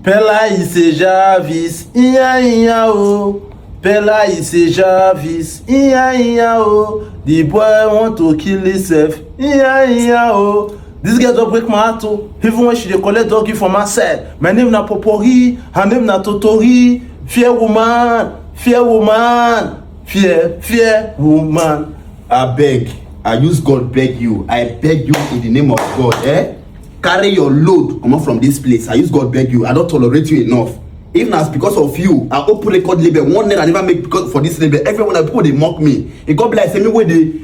Pela ise Jarvis, iya oh. Pela ise Jarvis, iya oh. The boy want to kill himself, iya oh. This girl don't break my heart oh. Even when she dey collect doggy from my side. My name na Popori, her name na Totori. Fear woman, fear woman, fear woman. I beg, I use God beg you. I beg you in the name of God, Carry your load, come on from this place. I use God beg you. I don't tolerate you enough. Even as because of you, I open record label. One night I never make because for this label. Everyone that people they mock me. It God bless me where they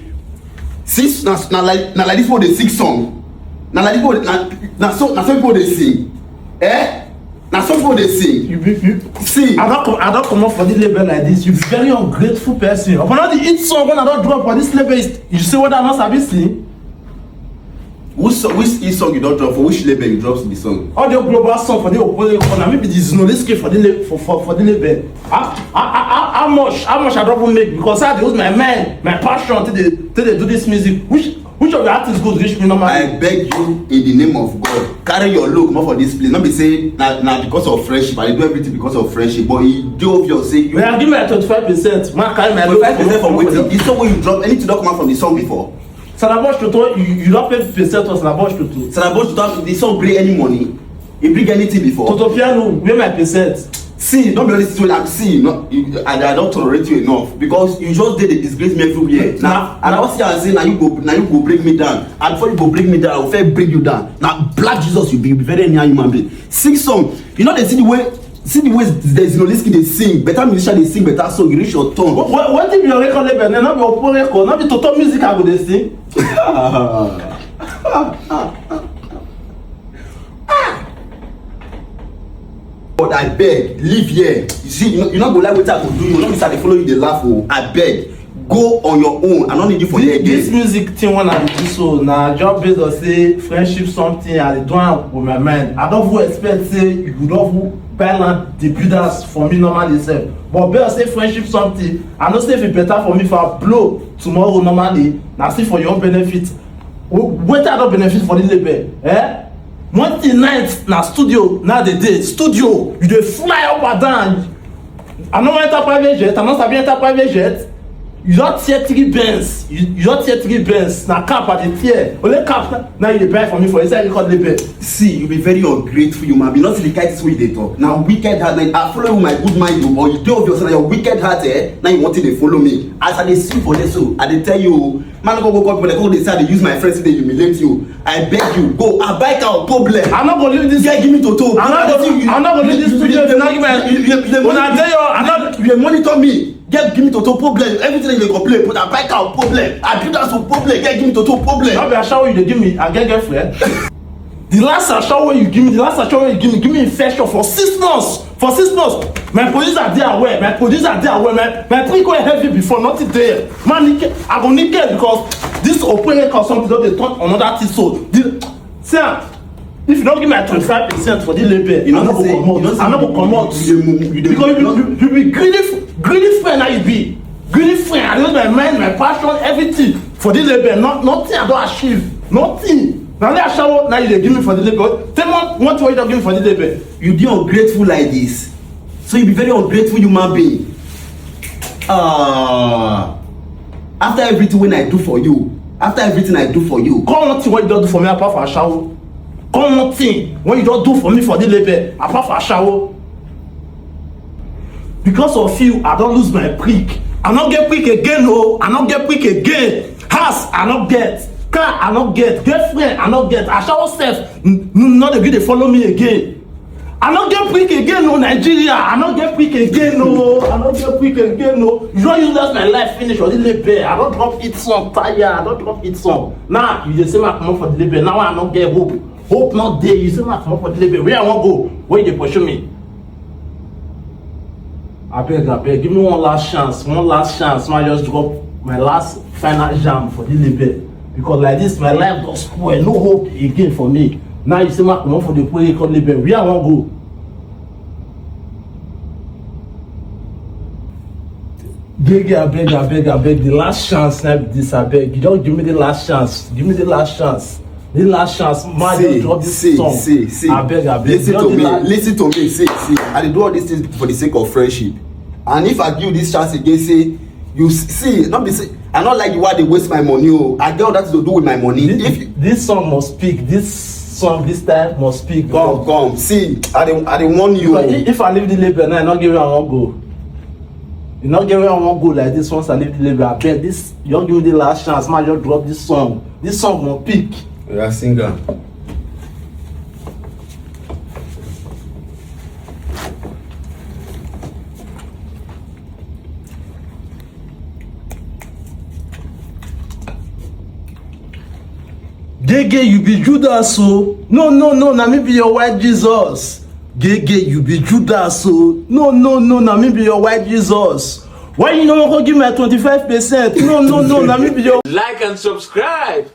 six now like this what they sing song. Now like this now some people they sing. Now some people they sing. You see. I don't come up for this label like this. You're very ungrateful person. Upon all the hit song when I don't drop for this label, you see what I must have seen. Which song you don't drop? For which label you drop the song? All the global song for the Opueh Records. Maybe this no let's for the label. How much I don't make because I use my mind, my passion till they do this music. Which of the artists go reach me normally? I beg you in the name of God, carry your look more for this place. Not be say now because of friendship. I do everything because of friendship. But you do obvious say you. Well, give me a 25%. Man, carry my 25% from waiting. This song when you drop anything don't come out from the song before. Salabosh Toto, you don't pay percent on Salabosh Toto. Salabosh Toto, the song bring any money. It bring anything before. Toto Piano, where my percent? See, don't be honest with I'm seeing. I don't tolerate you enough because you just did the disgrace me everywhere. Now, and I was here and say, now you go break me down. And before you go break me down, I will first break you down. Now, Black Jesus, you be very near human being. Sing song. You know they see the way there's no risky they sing. Better musician they sing better song. You reach your tongue. What if your record label? Not your Opueh record. Not the total music I go they sing. But I beg, leave here. You see, you not go like what I go do. You not be start follow you. They laugh. Oh, I beg, go on your own. I don't need you for here again. This music thing when I do so now, job based on say friendship something. I dey do am with my mind. I don't expect say you could not balance the builders for me normally self. But better say friendship something. I know say if it better for me if I blow tomorrow normally. Now see for your own benefit. What I don't benefit for the label, One thing night na studio now the day studio you dey fly up and down. I no enter private jet. I no sabi enter private jet. You don tear 3 Benz. You don tear 3 Benz. Na cap I dey tear. Only cap now you dey buy for me for inside record label. See, you be very ungrateful, you man. Be not the kind of way they talk. Now wicked heart. Now I follow you my good mind, but you do obviously your wicked heart. Now you want to follow me. As I dey sing for this, so I dey tell you, man go up when they go they say they use my friends to humiliate you. I beg you, go. I buy our problem. I'm not gonna leave this. Yeah, give me Toto. I'm not gonna leave this studio. You monitor me. Get give me Toto problem. Everything they complain, but I buy our problem. I do that some problem. Get give me Toto problem. I'll be shower you they give me. I get girlfriend. The last shower you give me, give me infection for 6 months. For 6 months, my producer they aware. My prick were heavy before, nothing there. Man, I go naked because this Opueh Records something that they turn another thing. So, see, if you don't give me 25% for the label, I'm not gonna come out. Because you be greedy friend, now you be greedy friend. I use my mind, my passion, everything for the label. Nothing I don't achieve, nothing. Now they shower, now you give me for the label. Tell me what you don't give me for the label. You be ungrateful like this, so you be very ungrateful human being. After everything when I do for you, come nothing what you don't do for me apart from a shower. Come nothing what you don't do for me for the label apart from a shower. Because of you, I don't lose my prick. I not get prick again, no. I not get prick again. House, I not get. Car, I not get. Girlfriend, I not get. I shower self, not again. They follow me again. I not get prick again, no. Nigeria, I not get prick again, no. I not get prick again, no. You don't use that my life finish for the label. I don't drop it song, tire. I don't drop it song. Now you just say I come up for the label. Now I not get hope. Hope not there. You say I come up for the label. Where I want go? Where they pursue me? I beg, give me one last chance. Man, just drop my last final jam for the label. Because like this, my life does spoil. No hope again for me. Now you say, Mark, come on for the Opueh Record label. Where I want go? Geh Geh, I beg. The last chance, now this, I beg. You don't give me the last chance. Give me the last chance. The last chance, man, just drop this song. See. I beg. Listen to me. See. I dey do all these things for the sake of friendship. And if I give you this chance again, say, you see, not be say, I not like the way they waste my money. Oh, I get all that to do with my money. This song must speak. This song, this time must speak. Come. See, I dey warn you. If I leave the label now, I not give you one go. You not give me one go like this once I leave the label. I bet this, you don't give me the last chance, man. Just drop this song. This song must peak. You are singer. Geh Geh, you be Judas, so no, na me be your white Jesus. Geh Geh, you be Judas, so no, na me be your white Jesus. Why you no go give me 25%? No, na me be your. Like and subscribe.